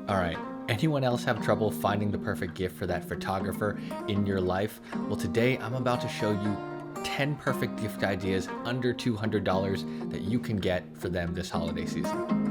All right, anyone else have trouble finding the perfect gift for that photographer in your life? Well, today I'm about to show you 10 perfect gift ideas under $200 that you can get for them this holiday season.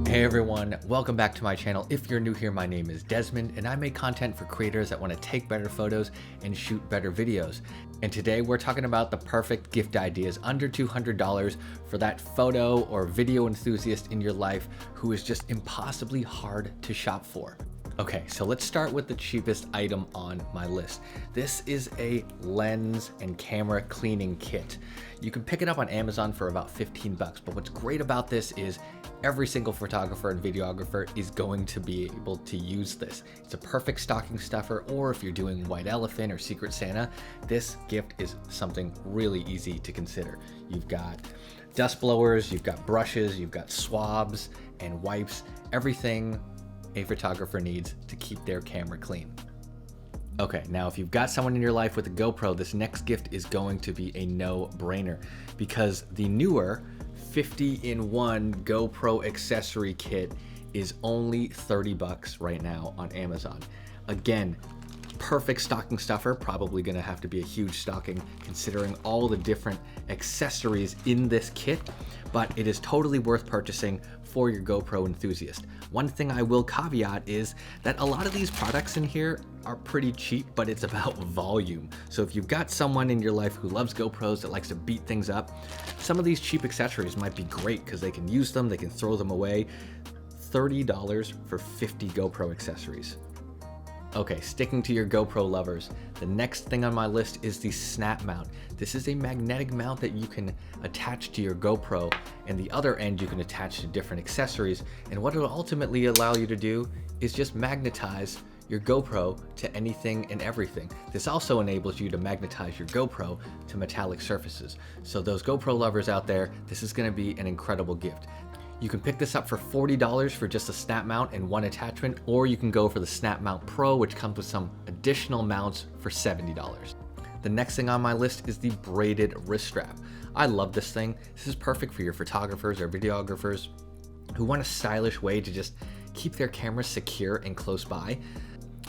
Hey everyone, welcome back to my channel. If you're new here, my name is Desmond and I make content for creators that want to take better photos and shoot better videos. And today we're talking about the perfect gift ideas under $200 for that photo or video enthusiast in your life who is just impossibly hard to shop for. Okay, so let's start with the cheapest item on my list. This is a lens and camera cleaning kit. You can pick it up on Amazon for about 15 bucks, but what's great about this is every single photographer and videographer is going to be able to use this. It's a perfect stocking stuffer, or if you're doing White Elephant or Secret Santa, this gift is something really easy to consider. You've got dust blowers, you've got brushes, you've got swabs and wipes, everything a photographer needs to keep their camera clean. Okay, now if you've got someone in your life with a GoPro, this next gift is going to be a no-brainer because the newer 50-in-1 GoPro accessory kit is only 30 bucks right now on Amazon. Again, perfect stocking stuffer, probably gonna have to be a huge stocking considering all the different accessories in this kit, but it is totally worth purchasing for your GoPro enthusiast. One thing I will caveat is that a lot of these products in here are pretty cheap, but it's about volume. So if you've got someone in your life who loves GoPros, that likes to beat things up, some of these cheap accessories might be great because they can use them, they can throw them away. $30 for 50 GoPro accessories. Okay, sticking to your GoPro lovers, the next thing on my list is the snap mount. This is a magnetic mount that you can attach to your GoPro, and the other end you can attach to different accessories. And what it'll ultimately allow you to do is just magnetize your GoPro to anything and everything. This also enables you to magnetize your GoPro to metallic surfaces. So those GoPro lovers out there, this is gonna be an incredible gift. You can pick this up for $40 for just a snap mount and one attachment, or you can go for the Snap Mount Pro, which comes with some additional mounts for $70. The next thing on my list is the braided wrist strap. I love this thing. This is perfect for your photographers or videographers who want a stylish way to just keep their cameras secure and close by.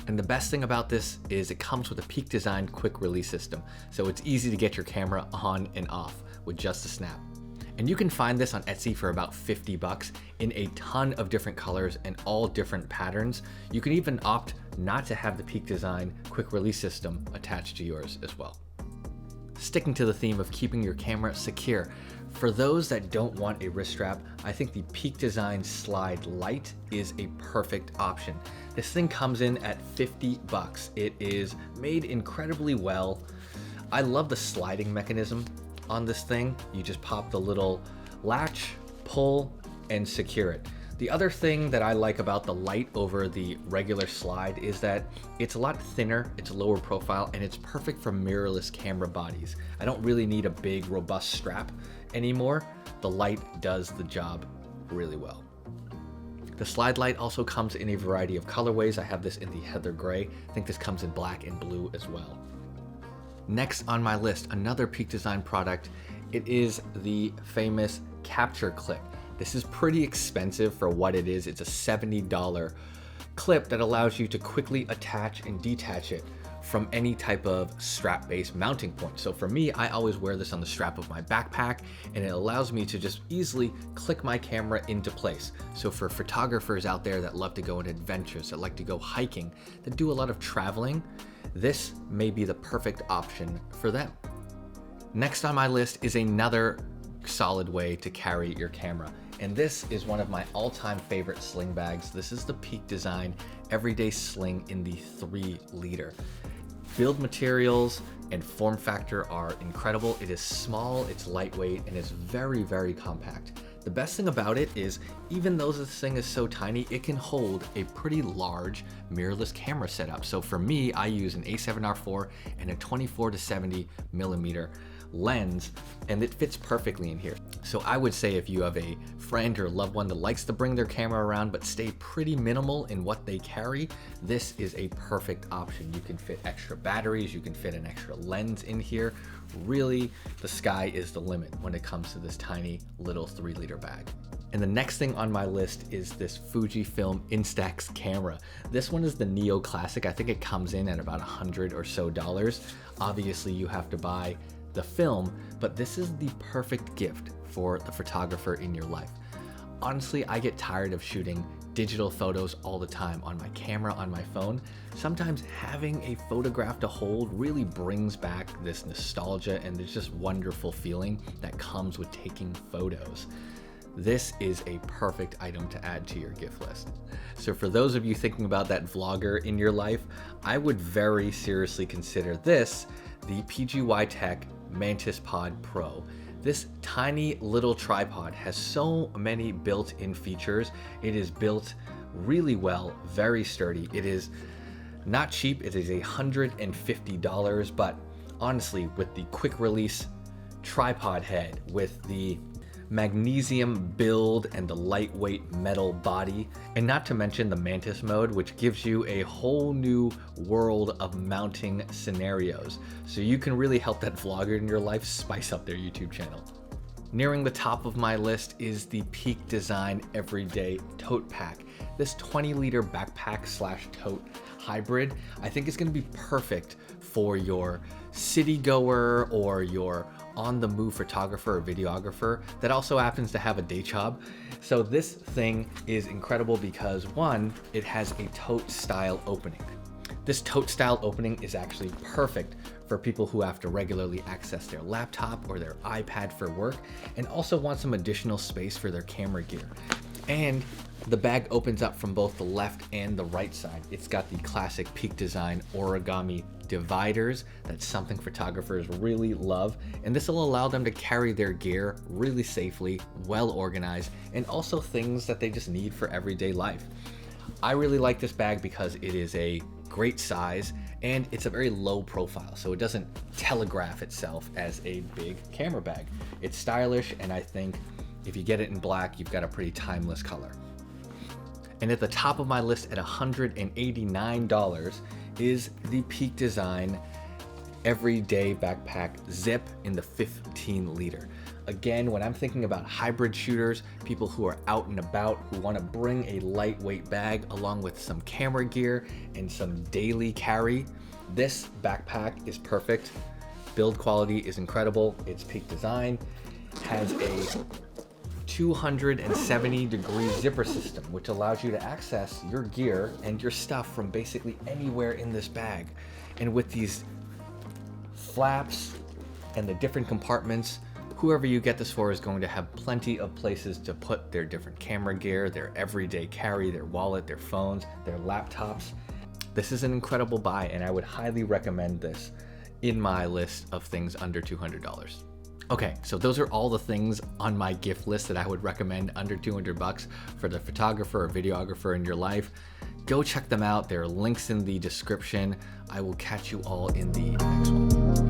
And the best thing about this is it comes with a Peak Design quick release system, so it's easy to get your camera on and off with just a snap. And you can find this on Etsy for about 50 bucks in a ton of different colors and all different patterns. You can even opt not to have the Peak Design quick release system attached to yours as well. Sticking to the theme of keeping your camera secure, for those that don't want a wrist strap, I think the Peak Design Slide Lite is a perfect option. This thing comes in at 50 bucks. It is made incredibly well. I love the sliding mechanism on this thing. You just pop the little latch, pull, and secure it. The other thing that I like about the Lite over the regular Slide is that it's a lot thinner, it's lower profile, and it's perfect for mirrorless camera bodies. I don't really need a big, robust strap anymore. The Lite does the job really well. The Slide Lite also comes in a variety of colorways. I have this in the heather gray. I think this comes in black and blue as well. Next on my list, another Peak Design product. It is the famous capture clip. This is pretty expensive for what it is. It's a $70 clip that allows you to quickly attach and detach it from any type of strap-based mounting point. So for me, I always wear this on the strap of my backpack, and it allows me to just easily click my camera into place. So for photographers out there that love to go on adventures, that like to go hiking, that do a lot of traveling, this may be the perfect option for them. Next on my list is another solid way to carry your camera, and this is one of my all-time favorite sling bags. This is the Peak Design Everyday Sling in the 3-liter. Build materials and form factor are incredible. It is small, it's lightweight, and it's very, very compact. The best thing about it is, even though this thing is so tiny, it can hold a pretty large mirrorless camera setup. So for me, I use an A7R4 and a 24 to 70 millimeter lens, and it fits perfectly in here. So I would say if you have a friend or loved one that likes to bring their camera around but stay pretty minimal in what they carry, this is a perfect option. You can fit extra batteries, you can fit an extra lens in here. Really, the sky is the limit when it comes to this tiny little 3-liter bag. And the next thing on my list is this Fujifilm Instax camera. This one is the Neo Classic. I think it comes in at about $100 or so. Obviously you have to buy the film, but this is the perfect gift for the photographer in your life. Honestly, I get tired of shooting digital photos all the time on my camera, on my phone. Sometimes having a photograph to hold really brings back this nostalgia and this just wonderful feeling that comes with taking photos. This is a perfect item to add to your gift list. So for those of you thinking about that vlogger in your life, I would very seriously consider this, the PGY Tech Mantis Pod Pro. This tiny little tripod has so many built-in features. It is built really well, very sturdy. It is not cheap, it is $150, but honestly, with the quick release tripod head, with the magnesium build and the lightweight metal body, and not to mention the Mantis mode, which gives you a whole new world of mounting scenarios. So you can really help that vlogger in your life spice up their YouTube channel. Nearing the top of my list is the Peak Design Everyday Tote Pack. This 20-liter backpack / tote hybrid, I think is going to be perfect for your city goer or your on-the-move photographer or videographer that also happens to have a day job. So this thing is incredible because one, it has a tote style opening. This tote style opening is actually perfect for people who have to regularly access their laptop or their iPad for work and also want some additional space for their camera gear. And the bag opens up from both the left and the right side. It's got the classic Peak Design origami dividers. That's something photographers really love. And this will allow them to carry their gear really safely, well organized, and also things that they just need for everyday life. I really like this bag because it is a great size and it's a very low profile, so it doesn't telegraph itself as a big camera bag. It's stylish, and I think if you get it in black, you've got a pretty timeless color. And at the top of my list at $189 is the Peak Design Everyday Backpack Zip in the 15-liter. Again, when I'm thinking about hybrid shooters, people who are out and about, who want to bring a lightweight bag along with some camera gear and some daily carry, this backpack is perfect. Build quality is incredible. It's Peak Design, has a 270-degree zipper system, which allows you to access your gear and your stuff from basically anywhere in this bag. And with these flaps and the different compartments, whoever you get this for is going to have plenty of places to put their different camera gear, their everyday carry, their wallet, their phones, their laptops. This is an incredible buy, and I would highly recommend this in my list of things under $200. Okay, so those are all the things on my gift list that I would recommend under $200 for the photographer or videographer in your life. Go check them out. There are links in the description. I will catch you all in the next one.